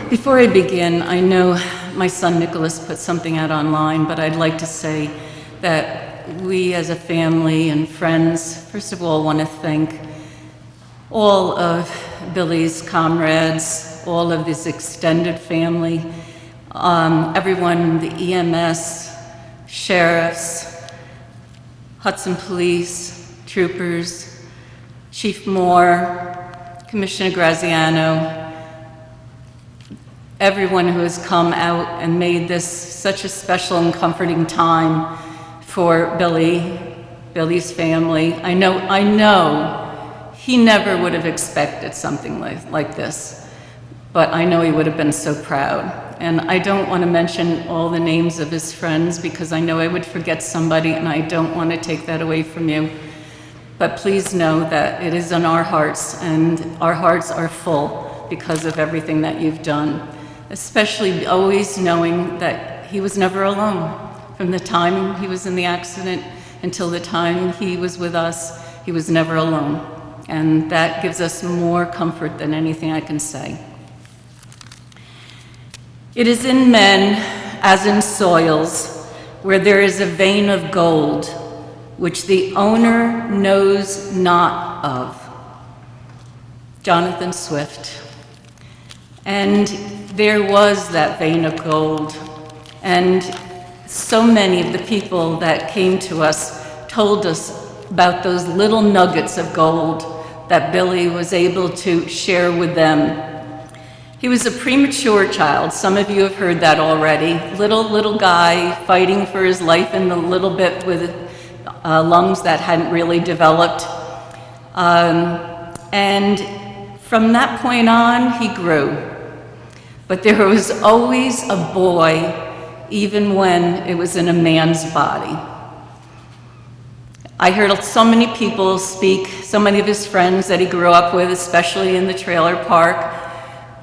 Before I begin, I know my son Nicholas put something out online, but I'd like to say that we as a family and friends, first of all, want to thank all of Billy's comrades, all of his extended family, everyone, the EMS, sheriffs, Hudson Police, troopers, Chief Moore, Commissioner Graziano, everyone who has come out and made this such a special and comforting time for Billy's family. I know he never would have expected something like this, but I know he would have been so proud. And I don't want to mention all the names of his friends because I know I would forget somebody, and I don't want to take that away from you. But please know that it is in our hearts, and our hearts are full because of everything that you've done. Especially always knowing that he was never alone. From the time he was in the accident until the time he was with us, he was never alone. And that gives us more comfort than anything I can say. It is in men, as in soils, where there is a vein of gold, which the owner knows not of. Jonathan Swift. And there was that vein of gold, and so many of the people that came to us told us about those little nuggets of gold that Billy was able to share with them. He was a premature child. Some of you have heard that already. Little guy fighting for his life in a little bit with lungs that hadn't really developed. And from that point on, he grew. But there was always a boy, even when it was in a man's body. I heard so many people speak, so many of his friends that he grew up with, especially in the trailer park,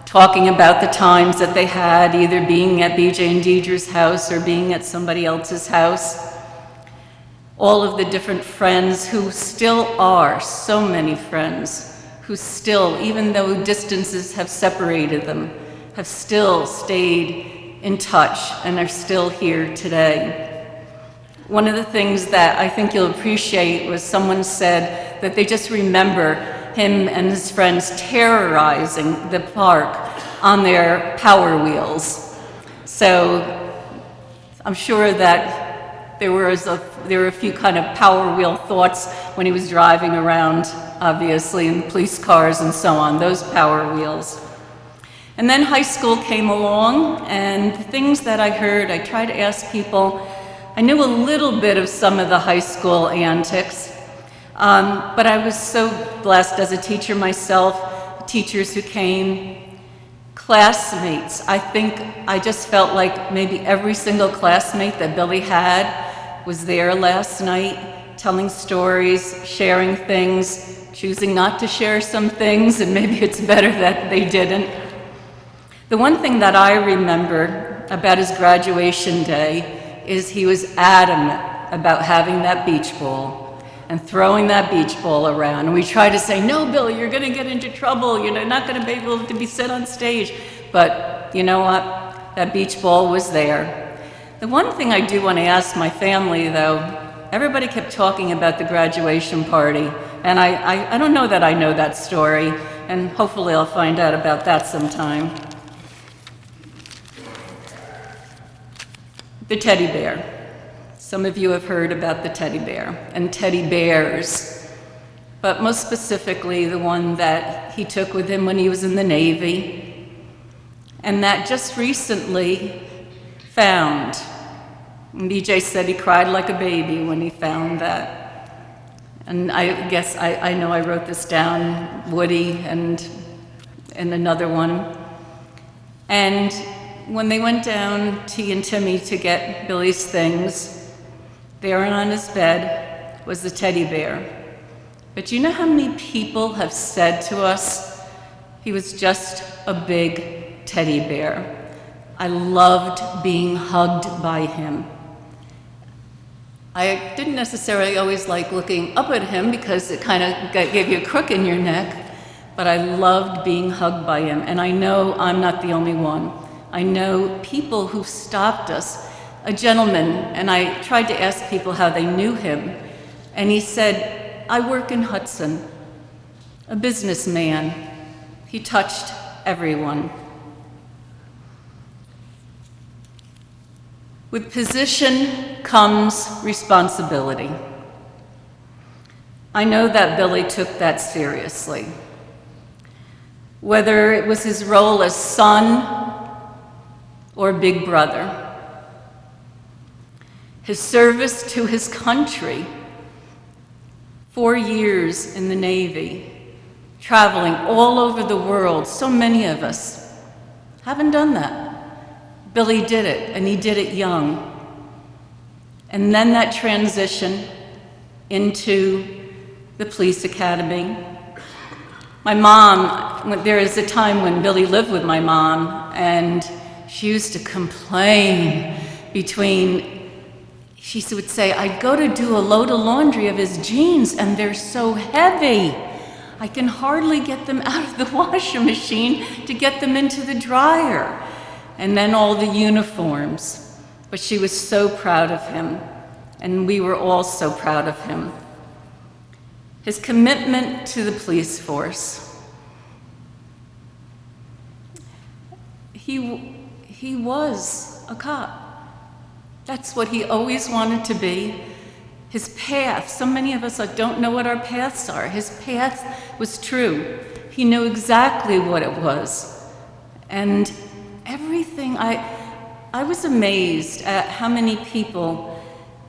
talking about the times that they had, either being at BJ and Deidre's house or being at somebody else's house. All of the different friends who still are, so many friends, who still, even though distances have separated them, have still stayed in touch and are still here today. One of the things that I think you'll appreciate was someone said that they just remember him and his friends terrorizing the park on their Power Wheels. So I'm sure that there were a few kind of Power Wheel thoughts when he was driving around, obviously, in police cars and so on, those Power Wheels. And then high school came along, and the things that I heard, I tried to ask people. I knew a little bit of some of the high school antics, but I was so blessed as a teacher myself, teachers who came, classmates. I think I just felt like maybe every single classmate that Billy had was there last night, telling stories, sharing things, choosing not to share some things, and maybe it's better that they didn't. The one thing that I remember about his graduation day is he was adamant about having that beach ball and throwing that beach ball around. And we tried to say, no, Billy, you're gonna get into trouble. You're not gonna be able to be set on stage. But you know what? That beach ball was there. The one thing I do want to ask my family, though, everybody kept talking about the graduation party. And I don't know that I know that story. And hopefully I'll find out about that sometime. The teddy bear. Some of you have heard about the teddy bear and teddy bears, but most specifically the one that he took with him when he was in the Navy, and that just recently found. And BJ said he cried like a baby when he found that. And I guess I know I wrote this down, Woody and another one. And when they went down, T and Timmy, to get Billy's things, there on his bed was the teddy bear. But do you know how many people have said to us, he was just a big teddy bear? I loved being hugged by him. I didn't necessarily always like looking up at him because it kind of gave you a crook in your neck, but I loved being hugged by him. And I know I'm not the only one. I know people who stopped us. A gentleman, and I tried to ask people how they knew him, and he said, I work in Hudson. A businessman. He touched everyone. With position comes responsibility. I know that Billy took that seriously. Whether it was his role as son or big brother, his service to his country, 4 years in the Navy, traveling all over the world. So many of us haven't done that. Billy did it, and he did it young. And then that transition into the police academy. My mom, there was a time when Billy lived with my mom, and she used to complain she would say, I'd go to do a load of laundry of his jeans, and they're so heavy. I can hardly get them out of the washing machine to get them into the dryer. And then all the uniforms. But she was so proud of him, and we were all so proud of him. His commitment to the police force. He was a cop. That's what he always wanted to be. His path, so many of us don't know what our paths are. His path was true. He knew exactly what it was. And everything, I was amazed at how many people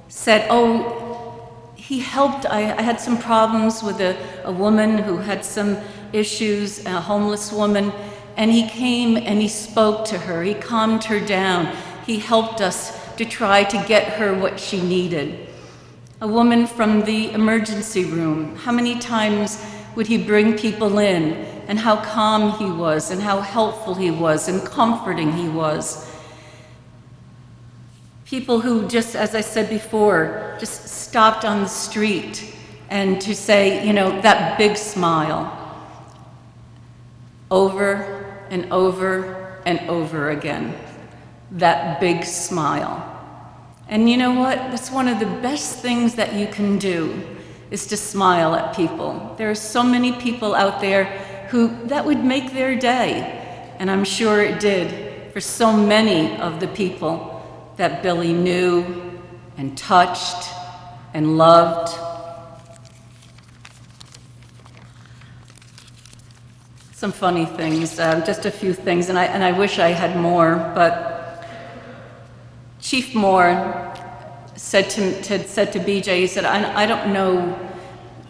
said, oh, he helped. I had some problems with a woman who had some issues, a homeless woman, and he came and he spoke to her. He calmed her down. He helped us to try to get her what she needed. A woman from the emergency room, how many times would he bring people in, and how calm he was, and how helpful he was, and comforting he was. People who just, as I said before, just stopped on the street and to say, that big smile over and over and over again. That big smile. And you know what? That's one of the best things that you can do, is to smile at people. There are so many people out there who that would make their day. And I'm sure it did for so many of the people that Billy knew and touched and loved. Some funny things, just a few things, and I wish I had more, but Chief Moore said to BJ, he said, I don't know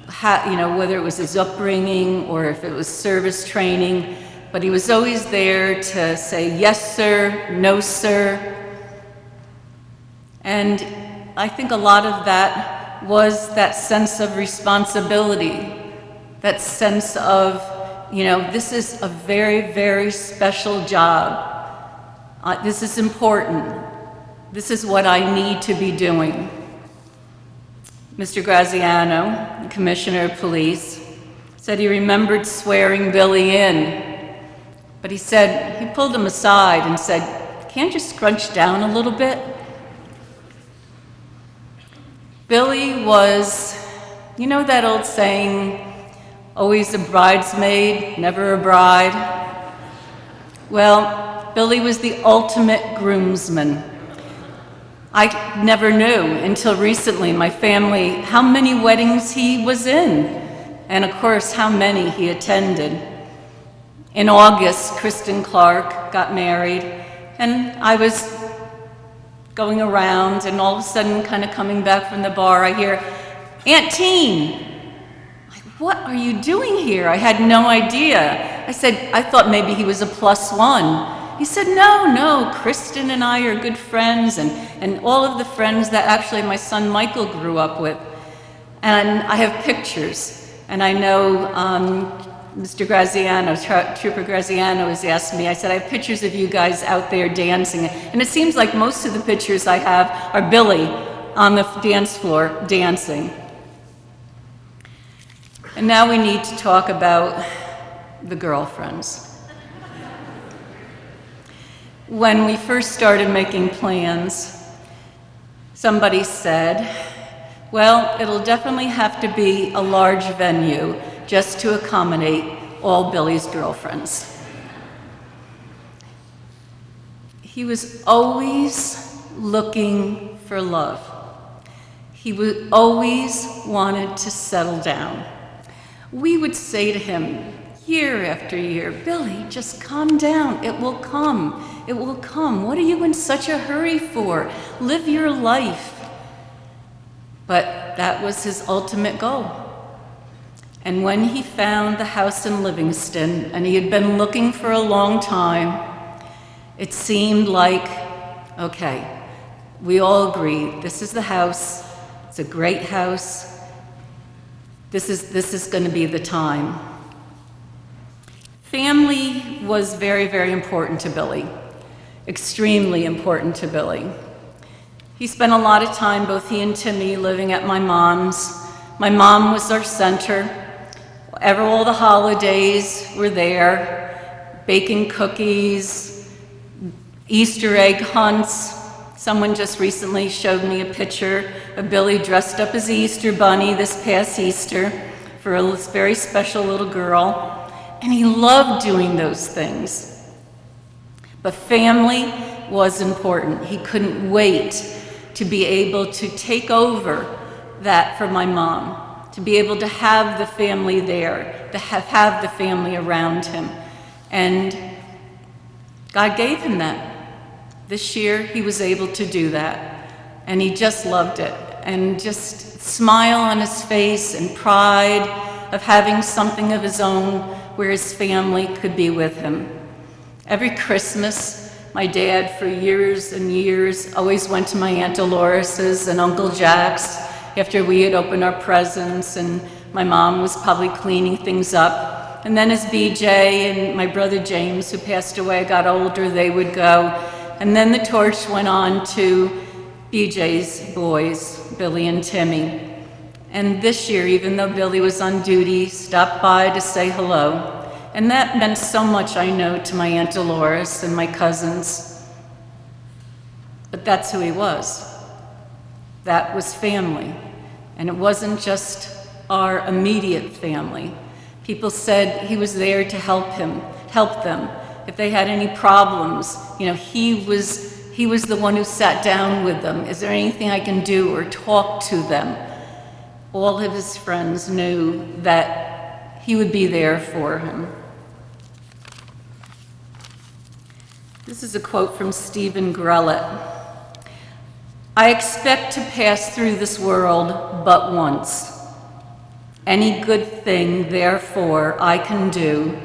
how, whether it was his upbringing or if it was service training, but he was always there to say, yes, sir, no, sir. And I think a lot of that was that sense of responsibility, that sense of, this is a very, very special job. This is important. This is what I need to be doing. Mr. Graziano, the Commissioner of Police, said he remembered swearing Billy in, but he said, he pulled him aside and said, can't you scrunch down a little bit? Billy was, that old saying, always a bridesmaid, never a bride? Well, Billy was the ultimate groomsman. I never knew until recently, my family, how many weddings he was in, and of course, how many he attended. In August, Kristen Clark got married, and I was going around, and all of a sudden, kind of coming back from the bar, I hear, Aunt Teen. Like, what are you doing here? I had no idea. I said, I thought maybe he was a +1. He said, no, Kristen and I are good friends, and all of the friends that actually my son Michael grew up with. And I have pictures, and I know Mr. Graziano, Trooper Graziano has asked me, I said, I have pictures of you guys out there dancing. And it seems like most of the pictures I have are Billy on the dance floor dancing. And now we need to talk about the girlfriends. When we first started making plans, somebody said, well, it'll definitely have to be a large venue just to accommodate all Billy's girlfriends. He was always looking for love. He always wanted to settle down. We would say to him year after year, Billy, just calm down. It will come. It will come. What are you in such a hurry for? Live your life. But that was his ultimate goal. And when he found the house in Livingston, and he had been looking for a long time, it seemed like, okay, we all agreed, this is the house, it's a great house, this is going to be the time. Family was very, very important to Billy, extremely important to Billy. He spent a lot of time, both he and Timmy, living at my mom's. My mom was our center. All the holidays were there, baking cookies, Easter egg hunts. Someone just recently showed me a picture of Billy dressed up as the Easter bunny this past Easter for a very special little girl. And he loved doing those things. But family was important. He couldn't wait to be able to take over that for my mom, to be able to have the family there, to have the family around him. And God gave him that. This year, he was able to do that. And he just loved it. And just smile on his face and pride of having something of his own where his family could be with him. Every Christmas, my dad, for years and years, always went to my Aunt Dolores's and Uncle Jack's after we had opened our presents, and my mom was probably cleaning things up. And then as BJ and my brother James, who passed away, got older, they would go. And then the torch went on to BJ's boys, Billy and Timmy. And this year, even though Billy was on duty, stopped by to say hello. And that meant so much, I know, to my Aunt Dolores and my cousins. But that's who he was. That was family. And it wasn't just our immediate family. People said he was there to help them. If they had any problems, he was the one who sat down with them. Is there anything I can do, or talk to them? All of his friends knew that he would be there for him. This is a quote from Stephen Grellett. I expect to pass through this world but once. Any good thing, therefore, I can do,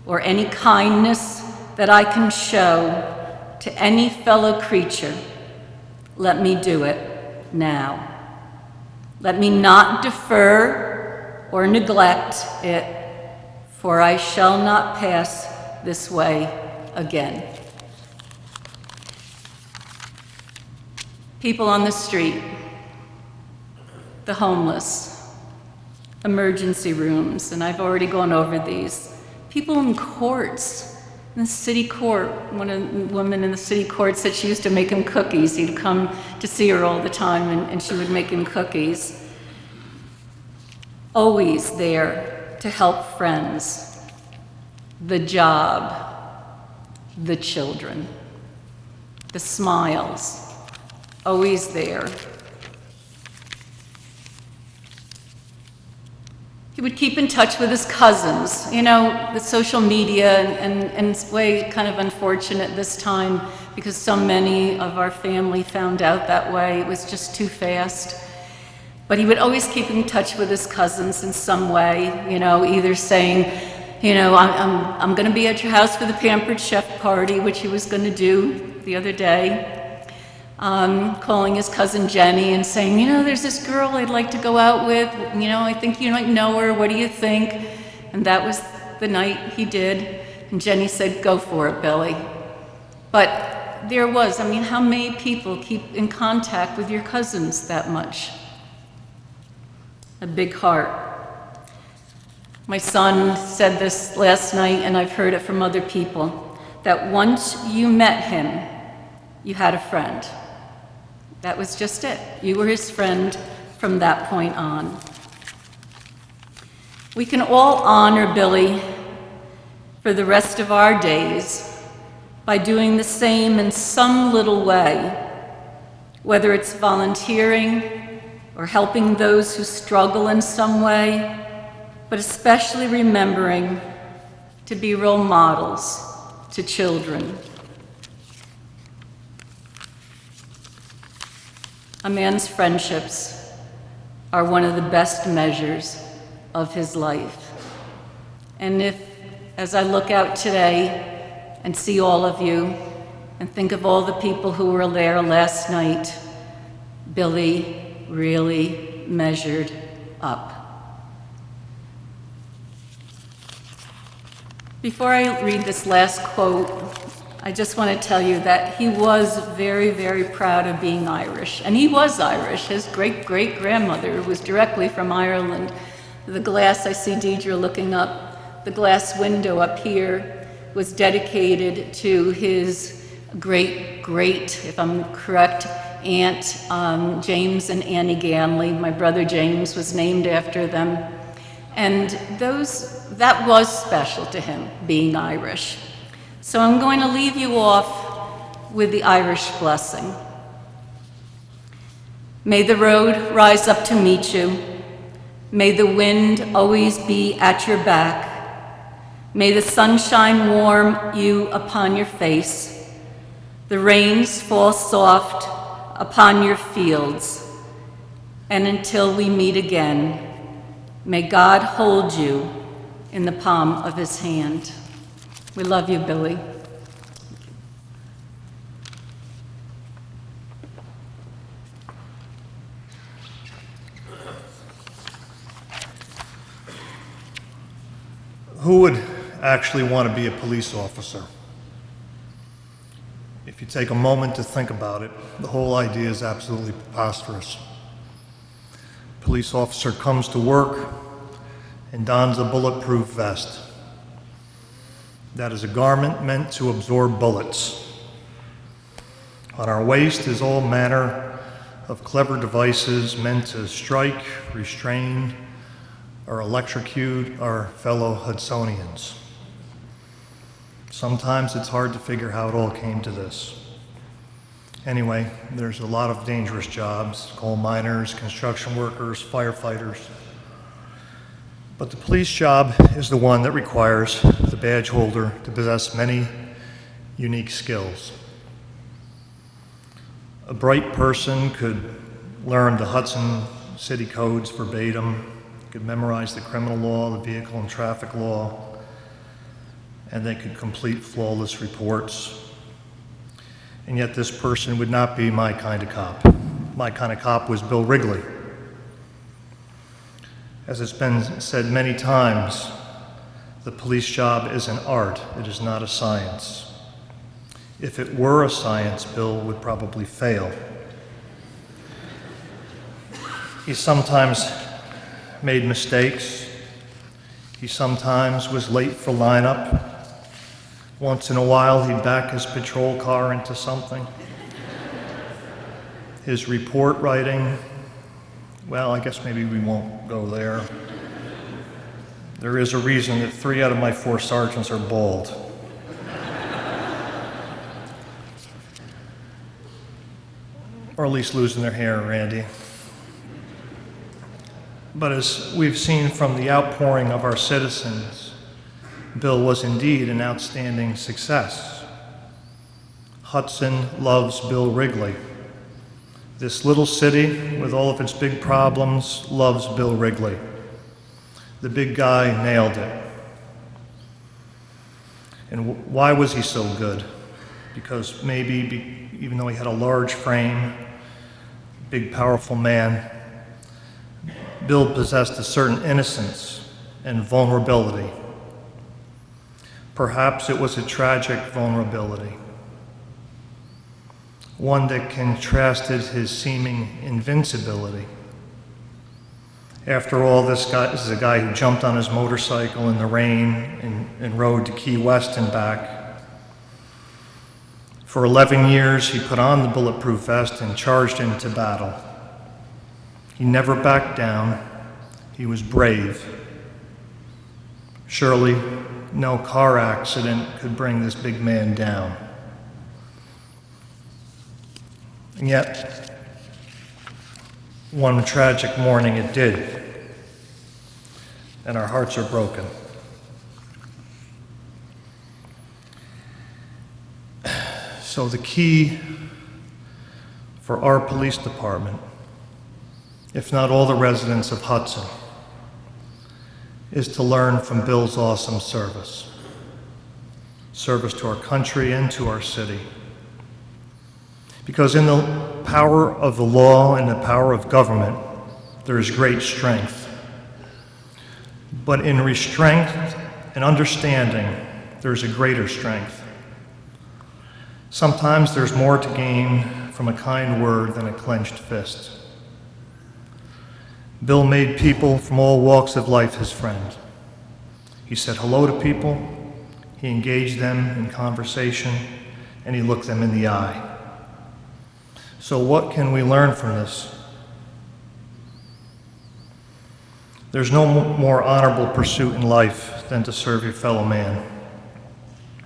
or any kindness that I can show to any fellow creature, let me do it now. Let me not defer or neglect it, for I shall not pass this way again. People on the street, the homeless, emergency rooms, and I've already gone over these. People in courts, in the city court. One of the women in the city court said she used to make him cookies. He'd come to see her all the time, and she would make him cookies. Always there to help friends, the job, the children, the smiles, always there. He would keep in touch with his cousins. The social media, and it's way kind of unfortunate this time because so many of our family found out that way. It was just too fast. But he would always keep in touch with his cousins in some way, either saying, I'm going to be at your house for the Pampered Chef party, which he was going to do the other day. Calling his cousin Jenny and saying, there's this girl I'd like to go out with. I think you might know her. What do you think? And that was the night he did. And Jenny said, go for it, Billy. But there was, how many people keep in contact with your cousins that much? A big heart. My son said this last night, and I've heard it from other people, that once you met him, you had a friend. That was just it. You were his friend from that point on. We can all honor Billy for the rest of our days by doing the same in some little way, whether it's volunteering or helping those who struggle in some way, but especially remembering to be role models to children. A man's friendships are one of the best measures of his life. And if, as I look out today and see all of you and think of all the people who were there last night, Billy really measured up. Before I read this last quote, I just want to tell you that he was very, very proud of being Irish. And he was Irish. His great-great-grandmother was directly from Ireland. The glass, I see Deidre looking up, the glass window up here was dedicated to his great-great, if I'm correct, aunt James and Annie Ganley. My brother James was named after them. And that was special to him, being Irish. So I'm going to leave you off with the Irish blessing. May the road rise up to meet you. May the wind always be at your back. May the sunshine warm you upon your face. The rains fall soft upon your fields. And until we meet again, may God hold you in the palm of his hand. We love you, Billy. Who would actually want to be a police officer? If you take a moment to think about it, the whole idea is absolutely preposterous. Police officer comes to work and dons a bulletproof vest. That is a garment meant to absorb bullets. On our waist is all manner of clever devices meant to strike, restrain, or electrocute our fellow Hudsonians. Sometimes it's hard to figure how it all came to this. Anyway, there's a lot of dangerous jobs: coal miners, construction workers, firefighters. But the police job is the one that requires the badge holder to possess many unique skills. A bright person could learn the Hudson City codes verbatim, could memorize the criminal law, the vehicle and traffic law, and they could complete flawless reports. And yet this person would not be my kind of cop. My kind of cop was Bill Wrigley. As it's been said many times, the police job is an art, it is not a science. If it were a science, Bill would probably fail. He sometimes made mistakes. He sometimes was late for lineup. Once in a while, he'd back his patrol car into something. His report writing, well, I guess maybe we won't go there. There is a reason that 3 out of my 4 sergeants are bald. Or at least losing their hair, Randy. But as we've seen from the outpouring of our citizens, Bill was indeed an outstanding success. Hudson loves Bill Wrigley. This little city, with all of its big problems, loves Bill Wrigley. The big guy nailed it. And why was he so good? Because maybe, even though he had a large frame, big, powerful man, Bill possessed a certain innocence and vulnerability. Perhaps it was a tragic vulnerability, one that contrasted his seeming invincibility. After all, this is a guy who jumped on his motorcycle in the rain and rode to Key West and back. For 11 years, he put on the bulletproof vest and charged into battle. He never backed down. He was brave. Surely, no car accident could bring this big man down. And yet, one tragic morning it did, and our hearts are broken. So the key for our police department, if not all the residents of Hudson, is to learn from Bill's awesome service. Service to our country and to our city. Because in the power of the law and the power of government, there is great strength. But in restraint and understanding, there is a greater strength. Sometimes there's more to gain from a kind word than a clenched fist. Bill made people from all walks of life his friend. He said hello to people, he engaged them in conversation, and he looked them in the eye. So what can we learn from this? There's no more honorable pursuit in life than to serve your fellow man.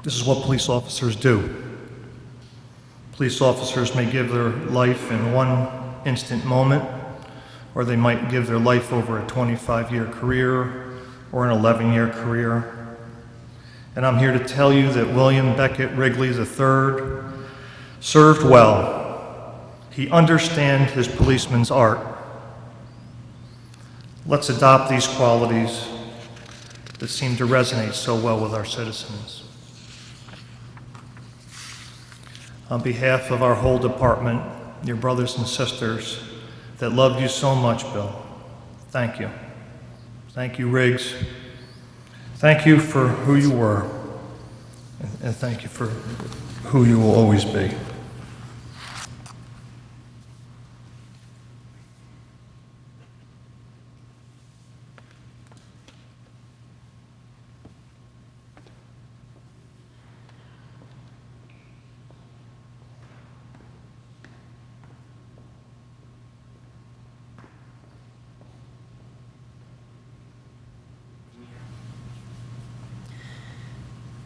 This is what police officers do. Police officers may give their life in one instant moment, or they might give their life over a 25-year career or an 11-year career. And I'm here to tell you that William Beckett Wrigley III served well. He understands his policeman's art. Let's adopt these qualities that seem to resonate so well with our citizens. On behalf of our whole department, your brothers and sisters that loved you so much, Bill, thank you. Thank you, Riggs. Thank you for who you were, and thank you for who you will always be.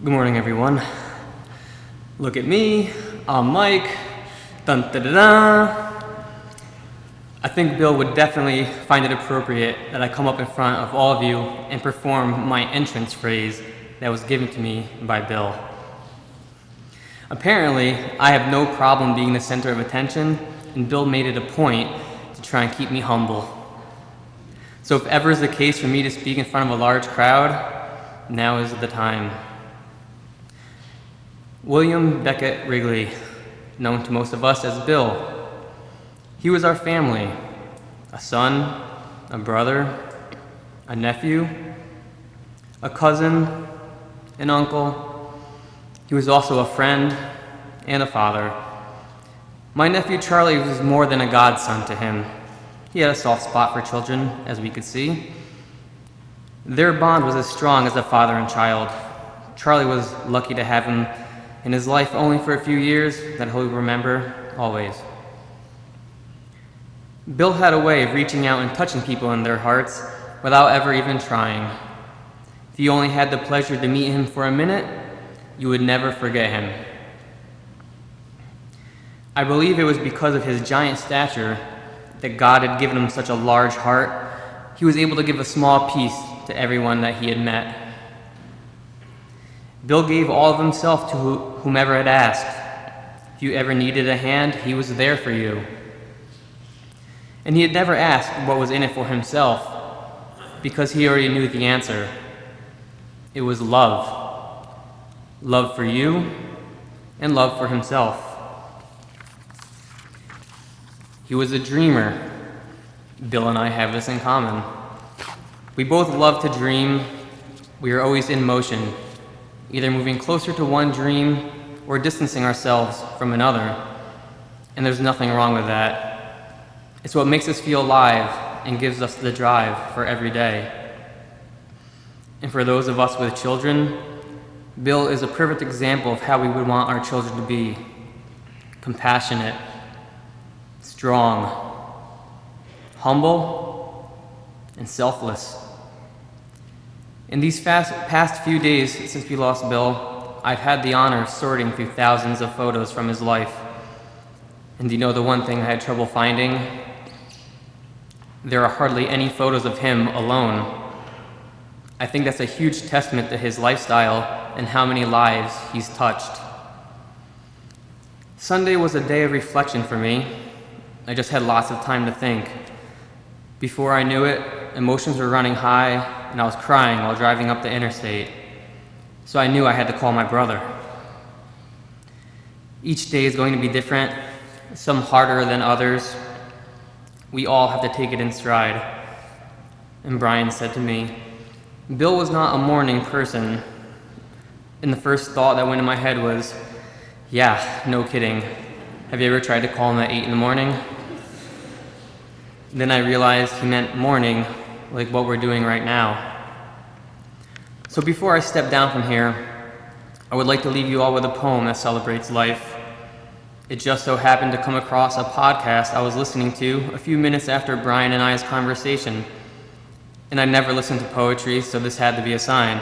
Good morning, everyone. Look at me, I'm Mike. Dun da da da. I think Bill would definitely find it appropriate that I come up in front of all of you and perform my entrance phrase that was given to me by Bill. Apparently, I have no problem being the center of attention, and Bill made it a point to try and keep me humble. So if ever is the case for me to speak in front of a large crowd, now is the time. William Beckett Wrigley, known to most of us as Bill. He was our family, a son, a brother, a nephew, a cousin, an uncle. He was also a friend and a father. My nephew Charlie was more than a godson to him. He had a soft spot for children, as we could see. Their bond was as strong as a father and child. Charlie was lucky to have him in his life only for a few years that he'll remember always. Bill had a way of reaching out and touching people in their hearts without ever even trying. If you only had the pleasure to meet him for a minute, you would never forget him. I believe it was because of his giant stature that God had given him such a large heart. He was able to give a small piece to everyone that he had met. Bill gave all of himself to whomever had asked. If you ever needed a hand, he was there for you. And he had never asked what was in it for himself, because he already knew the answer. It was love. Love for you, and love for himself. He was a dreamer. Bill and I have this in common. We both love to dream. We are always in motion, either moving closer to one dream or distancing ourselves from another. And there's nothing wrong with that. It's what makes us feel alive and gives us the drive for every day. And for those of us with children, Bill is a perfect example of how we would want our children to be: compassionate, strong, humble, and selfless. In these past few days since we lost Bill, I've had the honor of sorting through thousands of photos from his life. And do you know the one thing I had trouble finding? There are hardly any photos of him alone. I think that's a huge testament to his lifestyle and how many lives he's touched. Sunday was a day of reflection for me. I just had lots of time to think. Before I knew it, emotions were running high, and I was crying while driving up the interstate. So I knew I had to call my brother. Each day is going to be different, some harder than others. We all have to take it in stride. And Brian said to me, Bill was not a morning person. And the first thought that went in my head was, yeah, no kidding. Have you ever tried to call him at 8 in the morning? Then I realized he meant morning, like what we're doing right now. So before I step down from here, I would like to leave you all with a poem that celebrates life. It just so happened to come across a podcast I was listening to a few minutes after Brian and I's conversation. And I never listened to poetry, so this had to be a sign.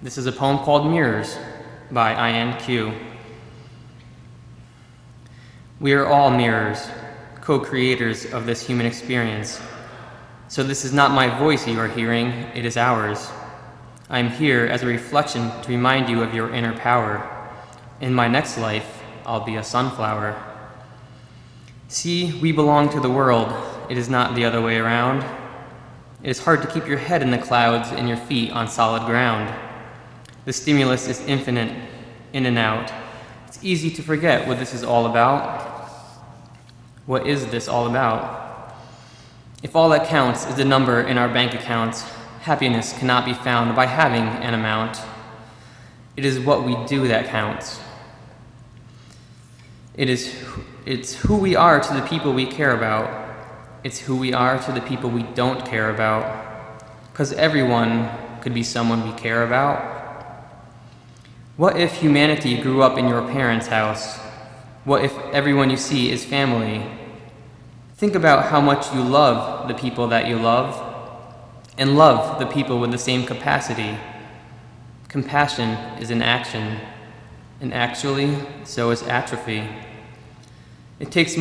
This is a poem called Mirrors by INQ. We are all mirrors, co-creators of this human experience. So this is not my voice you are hearing, it is ours. I am here as a reflection to remind you of your inner power. In my next life, I'll be a sunflower. See, we belong to the world. It is not the other way around. It is hard to keep your head in the clouds and your feet on solid ground. The stimulus is infinite, in and out. It's easy to forget what this is all about. What is this all about? If all that counts is the number in our bank accounts, happiness cannot be found by having an amount. It is what we do that counts. It's who we are to the people we care about. It's who we are to the people we don't care about. 'Cause everyone could be someone we care about. What if humanity grew up in your parents' house? What if everyone you see is family? Think about how much you love the people that you love, and love the people with the same capacity. Compassion is an action, and actually, so is atrophy. It takes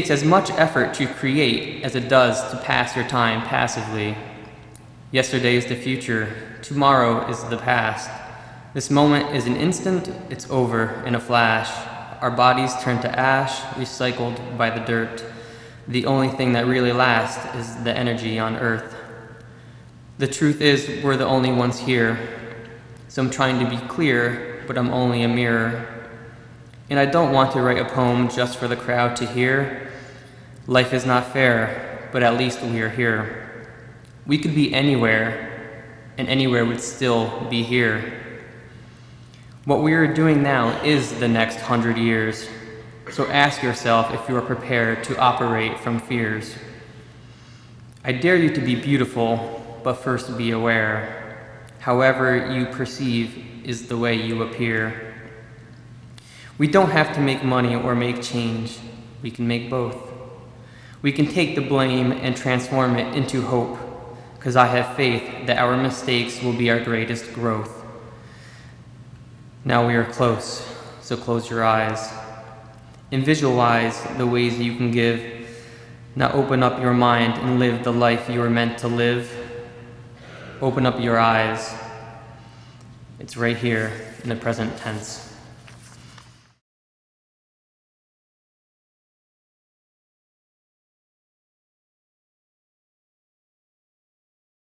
as much effort to create as it does to pass your time passively. Yesterday is the future, tomorrow is the past. This moment is an instant, it's over in a flash. Our bodies turn to ash, recycled by the dirt. The only thing that really lasts is the energy on earth. The truth is, we're the only ones here. So I'm trying to be clear, but I'm only a mirror. And I don't want to write a poem just for the crowd to hear. Life is not fair, but at least we are here. We could be anywhere, and anywhere would still be here. What we are doing now is the next 100 years. So ask yourself if you are prepared to operate from fears. I dare you to be beautiful, but first be aware. However you perceive is the way you appear. We don't have to make money or make change. We can make both. We can take the blame and transform it into hope, because I have faith that our mistakes will be our greatest growth. Now we are close, so close your eyes and visualize the ways you can give. Now open up your mind and live the life you were meant to live. Open up your eyes. It's right here in the present tense.